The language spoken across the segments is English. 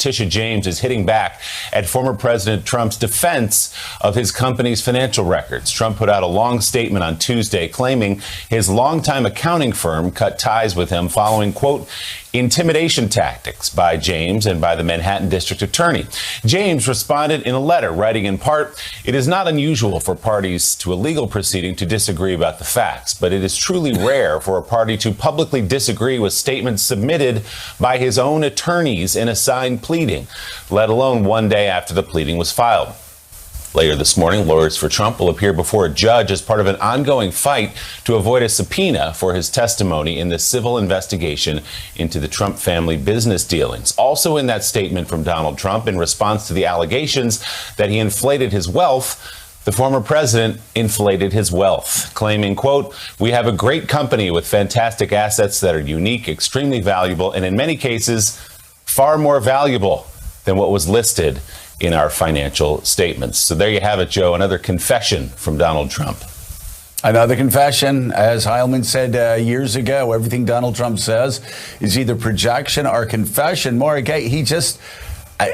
Tisha James is hitting back at former President Trump's defense of his company's financial records. Trump put out a long statement on Tuesday claiming his longtime accounting firm cut ties with him following, quote, intimidation tactics by James and by the Manhattan District Attorney. James responded in a letter, writing in part, "It is not unusual for parties to a legal proceeding to disagree about the facts, but it is truly rare for a party to publicly disagree with statements submitted by his own attorneys in a signed pleading, let alone one day after the pleading was filed." Later this morning, lawyers for Trump will appear before a judge as part of an ongoing fight to avoid a subpoena for his testimony in the civil investigation into the Trump family business dealings. Also in that statement from Donald Trump, in response to the allegations that he inflated his wealth, the former president inflated his wealth, claiming, quote, "We have a great company with fantastic assets that are unique, extremely valuable, and in many cases, far more valuable than what was listed in our financial statements." So there you have it, Joe, another confession from Donald Trump. Another confession. As Heilman said years ago, everything Donald Trump says is either projection or confession. Mark, he just...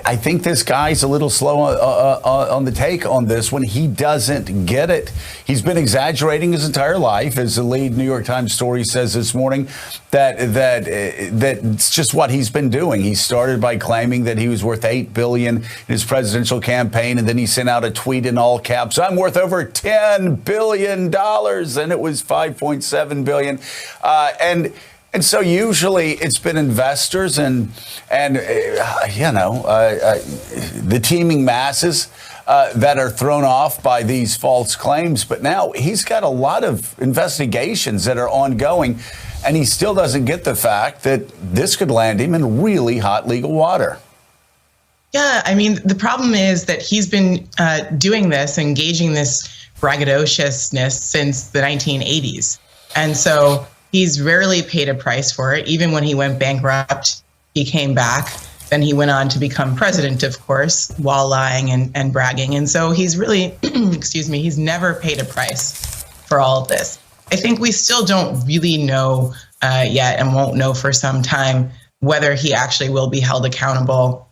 I think this guy's a little slow on the take on this one. He doesn't get it. He's been exaggerating his entire life, as the lead New York Times story says this morning, that's just what he's been doing. He started by claiming that he was worth $8 billion in his presidential campaign, and then he sent out a tweet in all caps, "I'm worth over $10 billion," and it was $5.7 billion. And so usually it's been investors and the teeming masses that are thrown off by these false claims. But now he's got a lot of investigations that are ongoing, and he still doesn't get the fact that this could land him in really hot legal water. Yeah, I mean, the problem is that he's been doing this, engaging this braggadociousness since the 1980s. And so he's rarely paid a price for it. Even when he went bankrupt, he came back. Then he went on to become president, of course, while lying and bragging. And so he's really, he's never paid a price for all of this. I think we still don't really know yet, and won't know for some time, whether he actually will be held accountable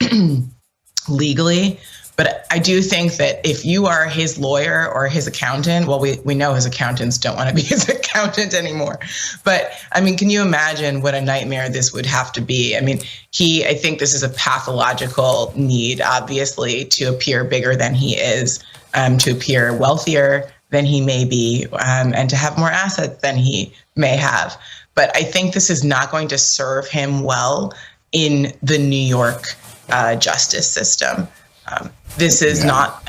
legally. But I do think that if you are his lawyer or his accountant, well, we know his accountants don't want to be his accountant anymore. But I mean, can you imagine what a nightmare this would have to be? I mean, I think this is a pathological need, obviously, to appear bigger than he is, to appear wealthier than he may be, and to have more assets than he may have. But I think this is not going to serve him well in the New York justice system. This is not,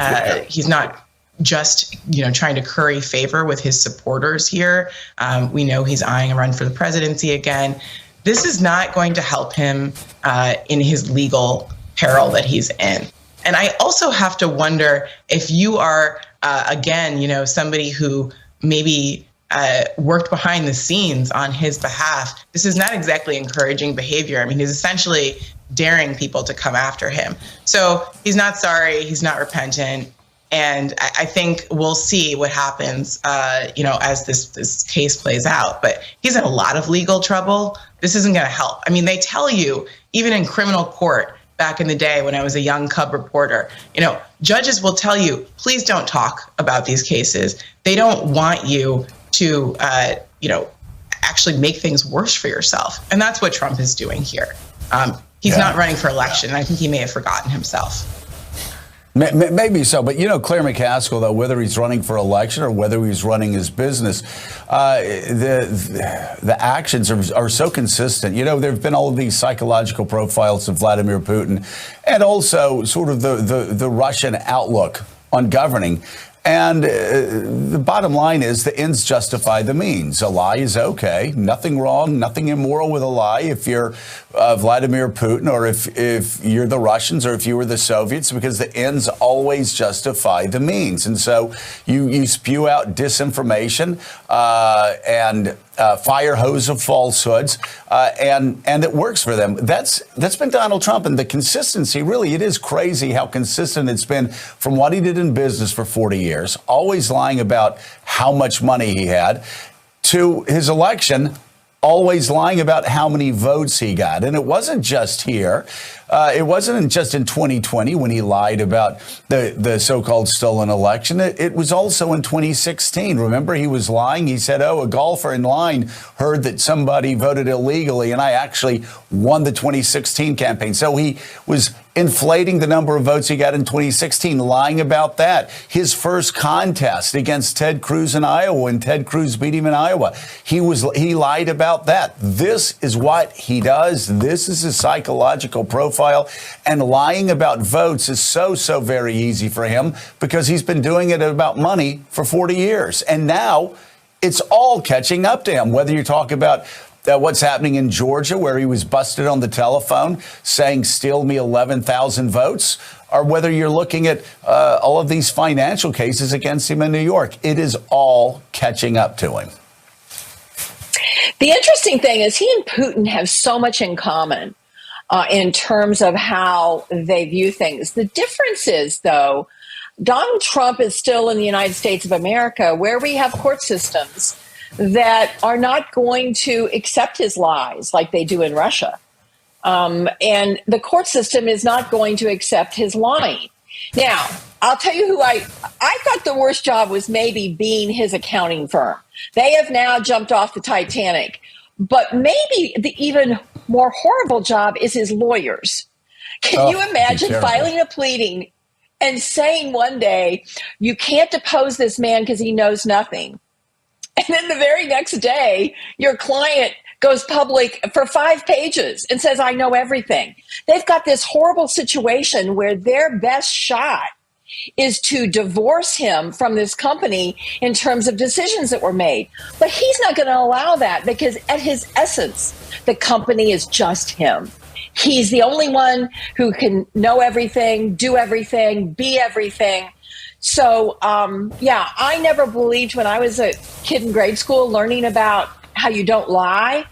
he's not just, trying to curry favor with his supporters here. We know he's eyeing a run for the presidency again. This is not going to help him in his legal peril that he's in. And I also have to wonder if you are, again, somebody who maybe worked behind the scenes on his behalf. This is not exactly encouraging behavior. I mean, he's essentially daring people to come after him. So he's not sorry, he's not repentant. And I think we'll see what happens, as this case plays out. But he's in a lot of legal trouble. This isn't going to help. I mean, they tell you, even in criminal court, back in the day when I was a young cub reporter, judges will tell you, please don't talk about these cases. They don't want you to, actually make things worse for yourself. And that's what Trump is doing here. He's not running for election. I think he may have forgotten himself. Maybe so. But, Claire McCaskill, though, whether he's running for election or whether he's running his business, the actions are so consistent. There have been all of these psychological profiles of Vladimir Putin, and also sort of the Russian outlook on governing. And the bottom line is the ends justify the means. A lie is okay. Nothing wrong, nothing immoral with a lie if you're Vladimir Putin, or if you're the Russians, or if you were the Soviets, because the ends always justify the means. And so you spew out disinformation and fire hose of falsehoods, and it works for them. That's been Donald Trump, and the consistency, really, it is crazy how consistent it's been from what he did in business for 40 years, always lying about how much money he had, to his election, always lying about how many votes he got. And it wasn't just here. It wasn't just in 2020 when he lied about the so-called stolen election. It was also in 2016. Remember, he was lying. He said, a golfer in line heard that somebody voted illegally, and I actually won the 2016 campaign. So he was inflating the number of votes he got in 2016, lying about that. His first contest against Ted Cruz in Iowa, when Ted Cruz beat him in Iowa, he lied about that. This is what he does. This is his psychological profile. And lying about votes is so very easy for him because he's been doing it about money for 40 years. And now it's all catching up to him, whether you talk about what's happening in Georgia, where he was busted on the telephone saying, steal me 11,000 votes, or whether you're looking at all of these financial cases against him in New York. It is all catching up to him. The interesting thing is he and Putin have so much in common in terms of how they view things. The difference is, though, Donald Trump is still in the United States of America, where we have court systems that are not going to accept his lies like they do in Russia. And the court system is not going to accept his lying. Now, I'll tell you who I thought the worst job was maybe being his accounting firm. They have now jumped off the Titanic. But maybe the even more horrible job is his lawyers. Can you imagine filing a pleading and saying one day, you can't depose this man because he knows nothing? And then the very next day, your client goes public for 5 pages and says, I know everything. They've got this horrible situation where their best shot is to divorce him from this company in terms of decisions that were made. But he's not going to allow that because at his essence, the company is just him. He's the only one who can know everything, do everything, be everything. So, I never believed when I was a kid in grade school learning about how you don't lie.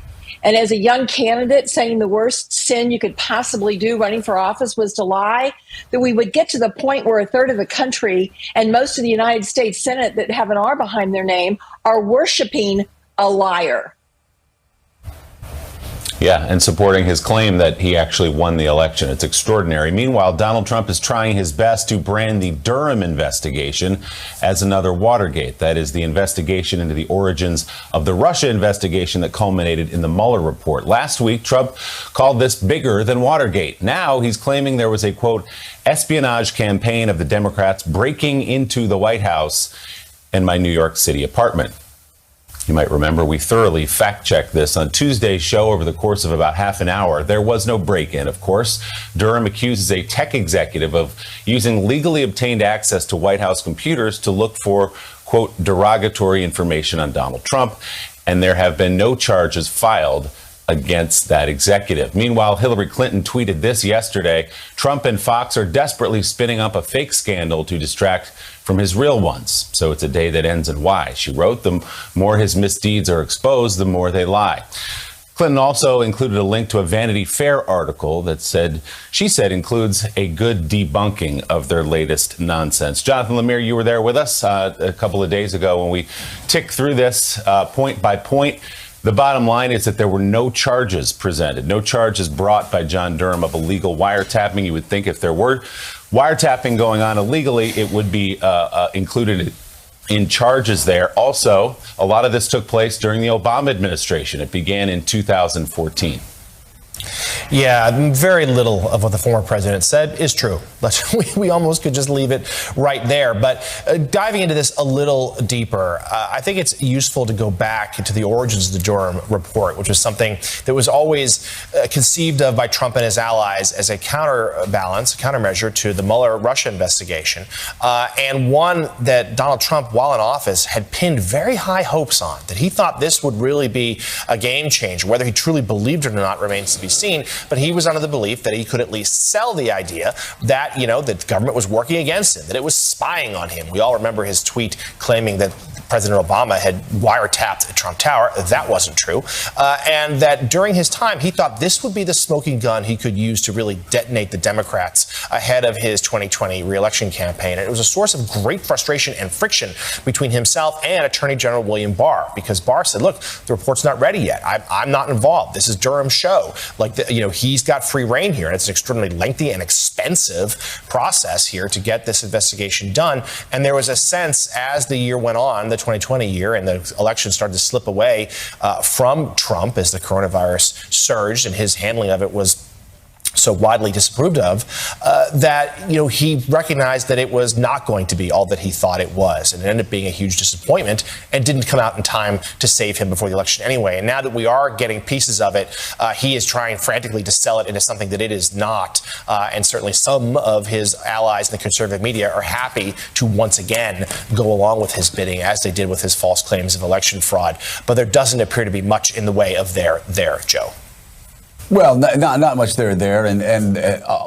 And as a young candidate saying the worst sin you could possibly do running for office was to lie, that we would get to the point where a third of the country and most of the United States Senate that have an R behind their name are worshiping a liar. Yeah, and supporting his claim that he actually won the election. It's extraordinary. Meanwhile, Donald Trump is trying his best to brand the Durham investigation as another Watergate. That is the investigation into the origins of the Russia investigation that culminated in the Mueller report. Last week, Trump called this bigger than Watergate. Now he's claiming there was a, quote, espionage campaign of the Democrats breaking into the White House and my New York City apartment. You might remember we thoroughly fact-checked this on Tuesday's show over the course of about half an hour. There was no break-in, of course. Durham accuses a tech executive of using legally obtained access to White House computers to look for, quote, derogatory information on Donald Trump, and there have been no charges filed against that executive. Meanwhile, Hillary Clinton tweeted this yesterday. Trump and Fox are desperately spinning up a fake scandal to distract from his real ones. So it's a day that ends in Y. She wrote, the more his misdeeds are exposed, the more they lie. Clinton also included a link to a Vanity Fair article that she said includes a good debunking of their latest nonsense. Jonathan Lemire, you were there with us a couple of days ago when we ticked through this point by point. The bottom line is that there were no charges presented, no charges brought by John Durham of illegal wiretapping. You would think if there were wiretapping going on illegally, it would be included in charges there. Also, a lot of this took place during the Obama administration. It began in 2014. Yeah, very little of what the former president said is true. We almost could just leave it right there. But diving into this a little deeper, I think it's useful to go back to the origins of the Durham report, which was something that was always conceived of by Trump and his allies as a countermeasure to the Mueller Russia investigation, and one that Donald Trump, while in office, had pinned very high hopes on, that he thought this would really be a game changer. Whether he truly believed it or not remains to be seen, but he was under the belief that he could at least sell the idea that, that the government was working against him, that it was spying on him. We all remember his tweet claiming that President Obama had wiretapped Trump Tower. That wasn't true. And that during his time, he thought this would be the smoking gun he could use to really detonate the Democrats ahead of his 2020 reelection campaign. And it was a source of great frustration and friction between himself and Attorney General William Barr, because Barr said, look, the report's not ready yet. I'm not involved. This is Durham's show. He's got free reign here. And it's an extraordinarily lengthy and expensive process here to get this investigation done. And there was a sense as the year went on, the 2020 year, and the election started to slip away from Trump as the coronavirus surged and his handling of it was so widely disapproved of, that he recognized that it was not going to be all that he thought it was, and it ended up being a huge disappointment and didn't come out in time to save him before the election anyway. And now that we are getting pieces of it, he is trying frantically to sell it into something that it is not, and certainly some of his allies in the conservative media are happy to once again go along with his bidding, as they did with his false claims of election fraud. But there doesn't appear to be much in the way of there, Joe. Well, not much there, and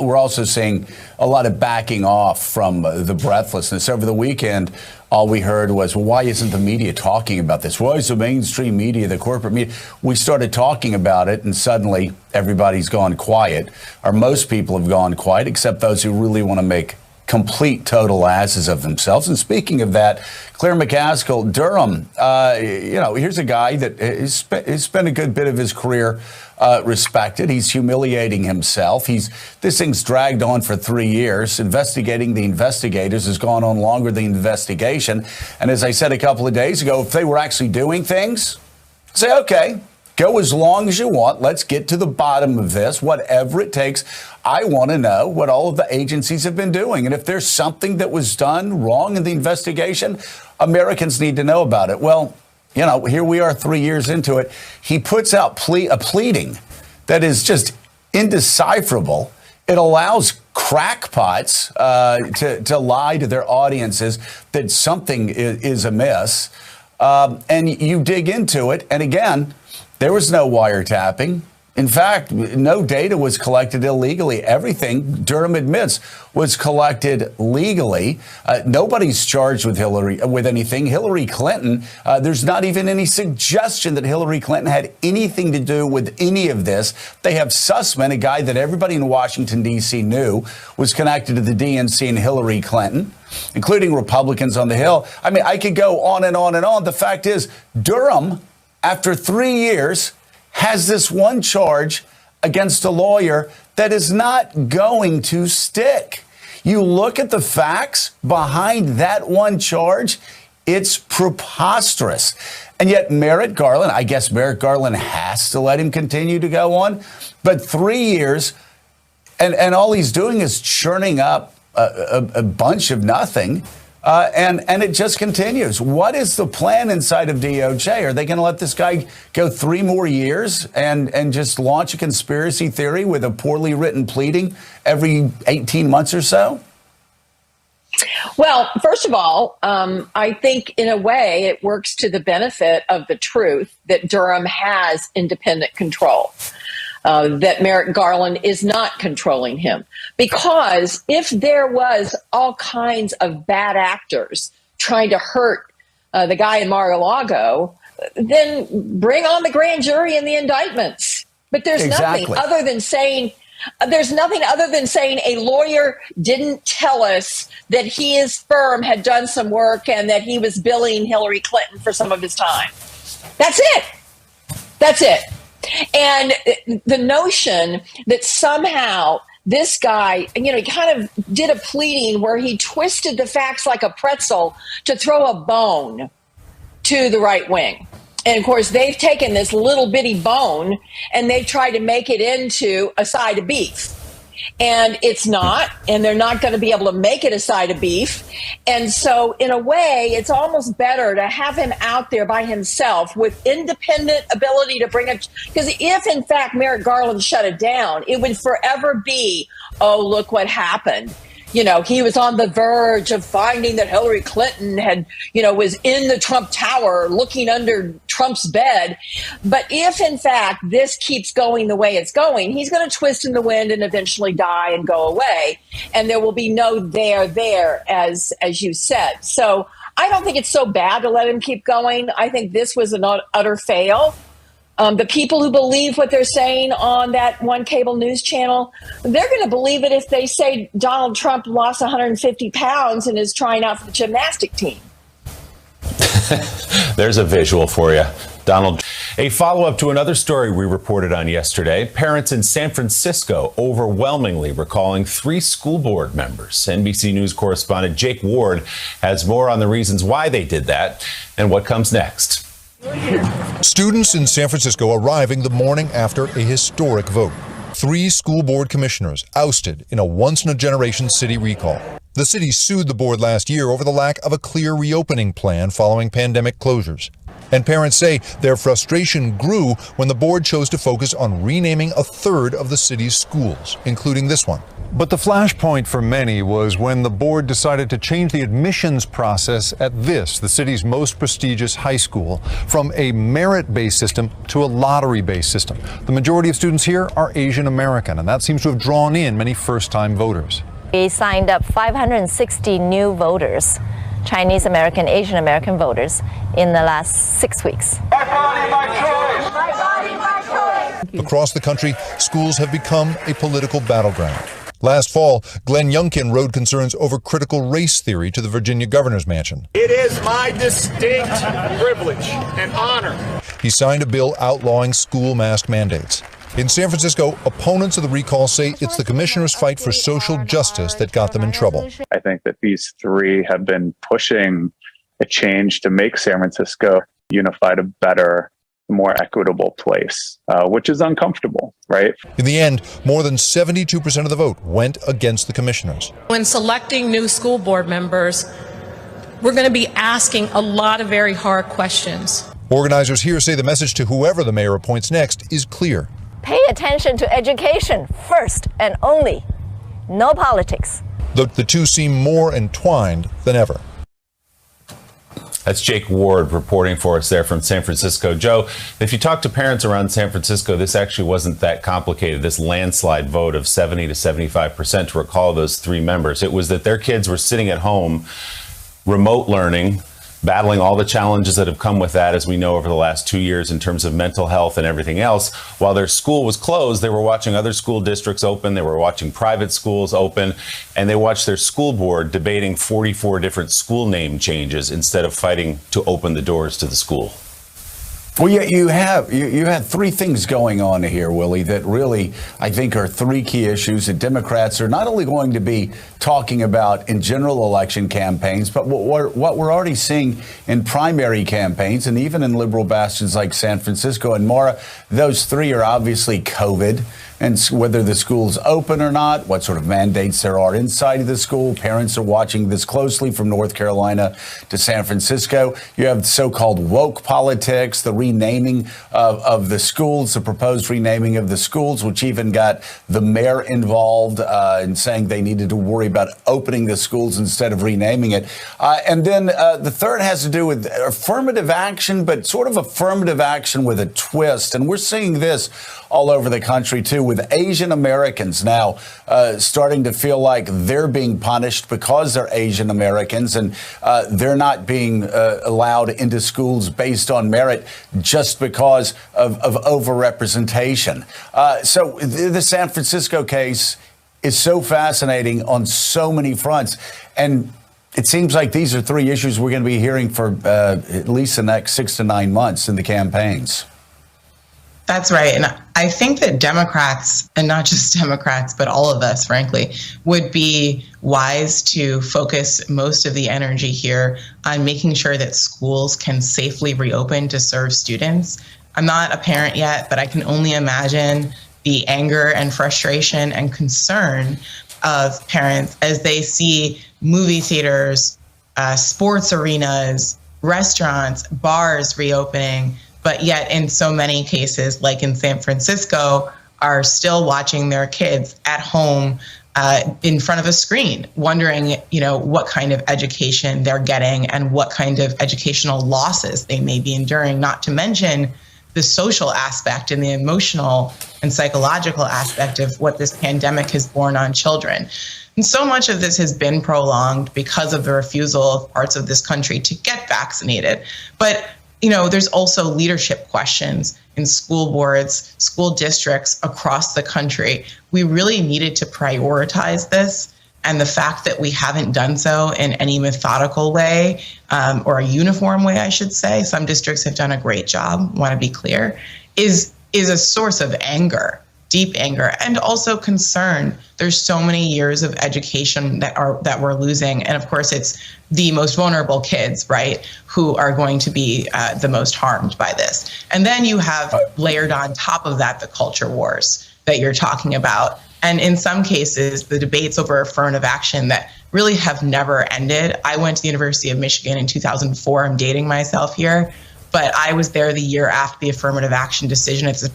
we're also seeing a lot of backing off from the breathlessness. Over the weekend, all we heard was, well, why isn't the media talking about this? Why is the mainstream media, the corporate media? We started talking about it, and suddenly everybody's gone quiet, or most people have gone quiet, except those who really want to make complete total asses of themselves. And speaking of that, Claire McCaskill, Durham, here's a guy that has spent a good bit of his career respected. He's humiliating himself. This thing's dragged on for 3 years. Investigating the investigators has gone on longer than the investigation. And as I said a couple of days ago, if they were actually doing things, say, okay, go as long as you want. Let's get to the bottom of this, whatever it takes. I want to know what all of the agencies have been doing. And if there's something that was done wrong in the investigation, Americans need to know about it. Well, here we are 3 years into it. He puts out a pleading that is just indecipherable. It allows crackpots to lie to their audiences that something is amiss. And you dig into it. And again, there was no wiretapping. In fact, no data was collected illegally. Everything, Durham admits, was collected legally. Nobody's charged with anything. Hillary Clinton, there's not even any suggestion that Hillary Clinton had anything to do with any of this. They have Sussman, a guy that everybody in Washington, D.C. knew was connected to the DNC and Hillary Clinton, including Republicans on the Hill. I mean, I could go on and on and on. The fact is, Durham, after 3 years, has this one charge against a lawyer that is not going to stick. You look at the facts behind that one charge, it's preposterous. And yet Merrick Garland, I guess Merrick Garland has to let him continue to go on. But 3 years, and all he's doing is churning up a bunch of nothing. And it just continues. What is the plan inside of DOJ? Are they going to let this guy go 3 more years and just launch a conspiracy theory with a poorly written pleading every 18 months or so? Well, first of all, I think in a way it works to the benefit of the truth that Durham has independent control. That Merrick Garland is not controlling him. Because if there was all kinds of bad actors trying to hurt the guy in Mar-a-Lago, then bring on the grand jury and the indictments. But there's nothing other than saying a lawyer didn't tell us that his firm had done some work and that he was billing Hillary Clinton for some of his time. That's it. That's it. And the notion that somehow this guy, he kind of did a pleading where he twisted the facts like a pretzel to throw a bone to the right wing. And of course, they've taken this little bitty bone and they've tried to make it into a side of beef. And it's not, and they're not going to be able to make it a side of beef. And so in a way, it's almost better to have him out there by himself with independent ability to bring it. Because if, in fact, Merrick Garland shut it down, it would forever be, oh, look what happened. He was on the verge of finding that Hillary Clinton had, was in the Trump Tower looking under Trump's bed. But if, in fact, this keeps going the way it's going, he's going to twist in the wind and eventually die and go away. And there will be no there, as you said. So I don't think it's so bad to let him keep going. I think this was an utter fail. The people who believe what they're saying on that one cable news channel, they're going to believe it if they say Donald Trump lost 150 pounds and is trying out for the gymnastic team. There's a visual for you. Donald. A follow-up to another story we reported on yesterday. Parents in San Francisco overwhelmingly recalling 3 school board members. NBC News correspondent Jake Ward has more on the reasons why they did that and what comes next. Students in San Francisco arriving the morning after a historic vote. 3 school board commissioners ousted in a once-in-a-generation city recall. The city sued the board last year over the lack of a clear reopening plan following pandemic closures. And parents say their frustration grew when the board chose to focus on renaming a third of the city's schools, including this one. But the flashpoint for many was when the board decided to change the admissions process at the city's most prestigious high school, from a merit-based system to a lottery-based system. The majority of students here are Asian American, and that seems to have drawn in many first-time voters. We signed up 560 new voters, Chinese American, Asian American voters, in the last 6 weeks. My body, my choice. My body, my choice. Across the country, schools have become a political battleground. Last fall, Glenn Youngkin rode concerns over critical race theory to the Virginia governor's mansion. It is my distinct privilege and honor. He signed a bill outlawing school mask mandates. In San Francisco, opponents of the recall say it's the commissioner's fight for social justice that got them in trouble. I think that these 3 have been pushing a change to make San Francisco unified, a better, more equitable place, which is uncomfortable, right? In the end, more than 72% of the vote went against the commissioners. When selecting new school board members, we're going to be asking a lot of very hard questions. Organizers here say the message to whoever the mayor appoints next is clear. Pay attention to education first and only. No politics. The two seem more entwined than ever. That's Jake Ward reporting for us there from San Francisco. Joe, if you talk to parents around San Francisco, this actually wasn't that complicated, this landslide vote of 70 to 75% to recall those 3 members. It was that their kids were sitting at home, remote learning, battling all the challenges that have come with that, as we know, over the last 2 years in terms of mental health and everything else. While their school was closed, they were watching other school districts open, they were watching private schools open, and they watched their school board debating 44 different school name changes instead of fighting to open the doors to the school. Well, yeah, you had 3 things going on here, Willie, that really, I think, are 3 key issues that Democrats are not only going to be talking about in general election campaigns, but what we're already seeing in primary campaigns and even in liberal bastions like San Francisco. And Maura, those 3 are obviously COVID, and whether the school's open or not, what sort of mandates there are inside of the school. Parents are watching this closely from North Carolina to San Francisco. You have so-called woke politics, the renaming of the schools, the proposed renaming of the schools, which even got the mayor involved in saying they needed to worry about opening the schools instead of renaming it. And then the third has to do with affirmative action, but sort of affirmative action with a twist. And we're seeing this all over the country, too, with Asian Americans now starting to feel like they're being punished because they're Asian Americans, and they're not being allowed into schools based on merit just because of overrepresentation. So the San Francisco case is so fascinating on so many fronts. And it seems like these are 3 issues we're going to be hearing for at least the next 6 to 9 months in the campaigns. That's right. And I think that Democrats, and not just Democrats, but all of us, frankly, would be wise to focus most of the energy here on making sure that schools can safely reopen to serve students. I'm not a parent yet, but I can only imagine the anger and frustration and concern of parents as they see movie theaters, sports arenas, restaurants, bars reopening, but yet in so many cases, like in San Francisco, are still watching their kids at home in front of a screen, wondering, what kind of education they're getting and what kind of educational losses they may be enduring, not to mention the social aspect and the emotional and psychological aspect of what this pandemic has borne on children. And so much of this has been prolonged because of the refusal of parts of this country to get vaccinated. But, there's also leadership questions in school boards, school districts across the country. We really needed to prioritize this. And the fact that we haven't done so in any methodical way, or a uniform way, I should say, some districts have done a great job, want to be clear, is a source of anger, deep anger, and also concern. There's so many years of education that we're losing. And of course, it's the most vulnerable kids, right, who are going to be the most harmed by this. And then you have layered on top of that the culture wars that you're talking about. And in some cases, the debates over affirmative action that really have never ended. I went to the University of Michigan in 2004. I'm dating myself here, but I was there the year after the affirmative action decision. It's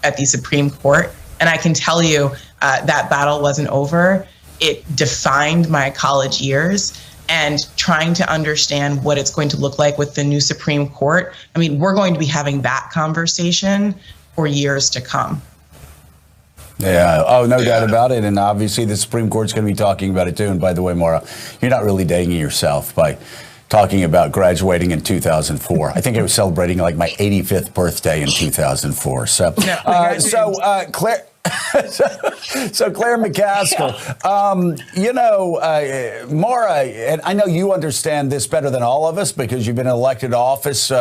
at the Supreme Court. And I can tell you that battle wasn't over. It defined my college years, and trying to understand what it's going to look like with the new Supreme Court. I mean, we're going to be having that conversation for years to come. Yeah. Oh, no doubt about it. And obviously the Supreme Court's going to be talking about it too. And by the way, Maura, you're not really dating yourself by talking about graduating in 2004. I think I was celebrating like my 85th birthday in 2004. So, Claire. So Claire McCaskill, Maura, and I know you understand this better than all of us because you've been in elected office,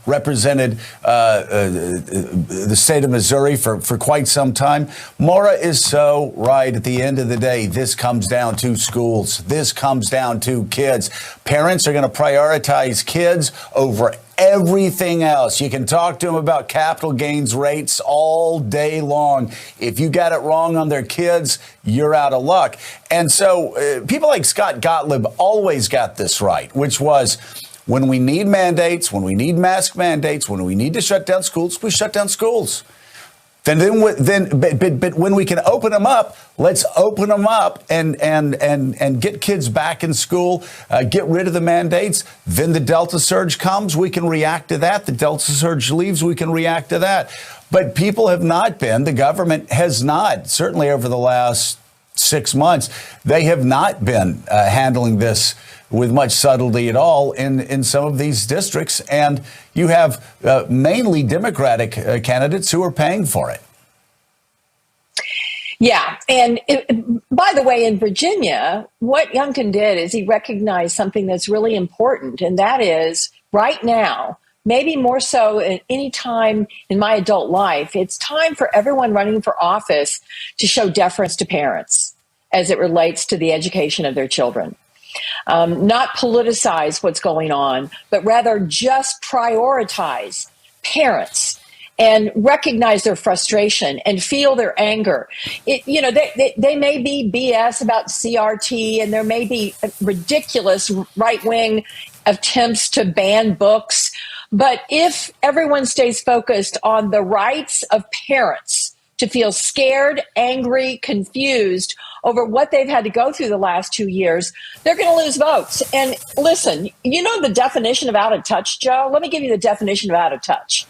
represented the state of Missouri for quite some time. Maura is so right. At the end of the day, this comes down to schools. This comes down to kids. Parents are going to prioritize kids over everything else. You can talk to them about capital gains rates all day long. If you got it wrong on their kids, you're out of luck. And so people like Scott Gottlieb always got this right, which was when we need mandates, when we need mask mandates, when we need to shut down schools, we shut down schools. But when we can open them up, let's open them up and get kids back in school, get rid of the mandates. Then the Delta surge comes, we can react to that. The Delta surge leaves, we can react to that. But people have not been, the government has not, certainly over the last 6 months, they have not been handling this with much subtlety at all in some of these districts. And you have mainly Democratic candidates who are paying for it. Yeah. And by the way, in Virginia, what Youngkin did is he recognized something that's really important. And that is right now, maybe more so at any time in my adult life, it's time for everyone running for office to show deference to parents as it relates to the education of their children. Not politicize what's going on, but rather just prioritize parents and recognize their frustration and feel their anger. They may be BS about CRT, and there may be ridiculous right-wing attempts to ban books. But if everyone stays focused on the rights of parents to feel scared, angry, confused over what they've had to go through the last 2 years, they're going to lose votes. And listen, you know the definition of out of touch, Joe? Let me give you the definition of out of touch.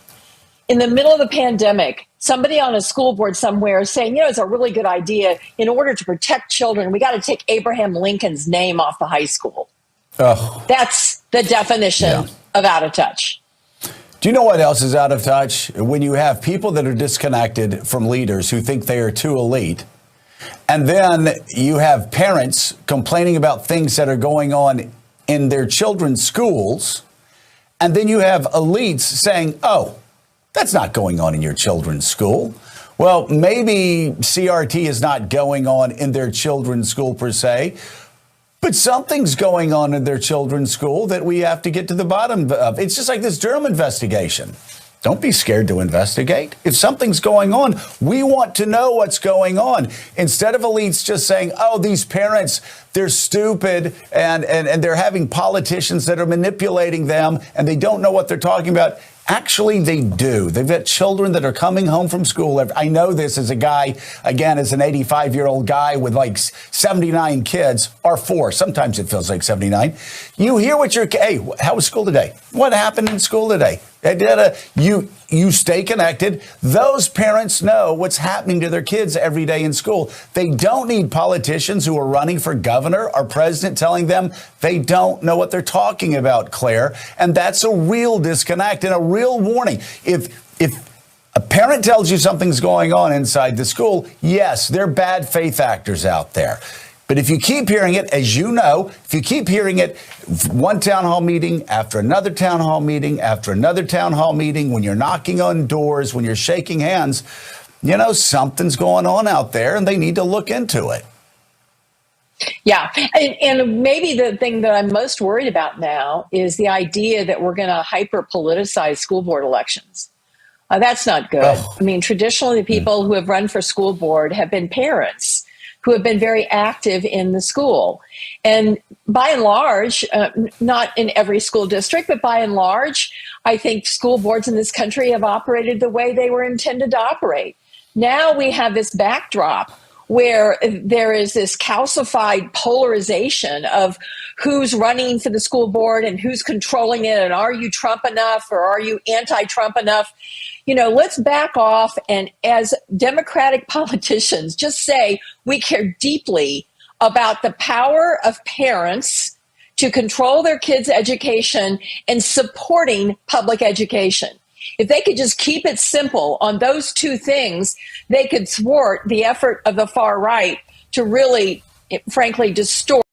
In the middle of the pandemic, somebody on a school board somewhere is saying, it's a really good idea. In order to protect children, we got to take Abraham Lincoln's name off the high school. Oh. That's the definition of out of touch. Do you know what else is out of touch? When you have people that are disconnected from leaders who think they are too elite, and then you have parents complaining about things that are going on in their children's schools, and then you have elites saying, oh, that's not going on in your children's school. Well, maybe CRT is not going on in their children's school per se, but something's going on in their children's school that we have to get to the bottom of. It's just like this Durham investigation. Don't be scared to investigate. If something's going on, we want to know what's going on. Instead of elites just saying, oh, these parents, they're stupid and they're having politicians that are manipulating them and they don't know what they're talking about. Actually, they do. They've got children that are coming home from school. I know this as a guy, again, as an 85-year-old guy with like 79 kids, or 4. Sometimes it feels like 79. You hear what hey, how was school today? What happened in school today? You stay connected. Those parents know what's happening to their kids every day in school. They don't need politicians who are running for governor or president telling them they don't know what they're talking about, Claire. And that's a real disconnect and a real warning. If a parent tells you something's going on inside the school, yes, there are bad faith actors out there. But if you keep hearing it, as you know, if you keep hearing it, one town hall meeting after another town hall meeting after another town hall meeting, when you're knocking on doors, when you're shaking hands, you know, something's going on out there and they need to look into it. Yeah. And maybe the thing that I'm most worried about now is the idea that we're going to hyper politicize school board elections. That's not good. I mean, traditionally, the people who have run for school board have been parents who have been very active in the school. And by and large, not in every school district, but by and large, I think school boards in this country have operated the way they were intended to operate. Now we have this backdrop where there is this calcified polarization of who's running for the school board and who's controlling it, and are you Trump enough or are you anti-Trump enough? You know, let's back off and as Democratic politicians just say we care deeply about the power of parents to control their kids' education and supporting public education. If they could just keep it simple on those two things, they could thwart the effort of the far right to really, frankly, distort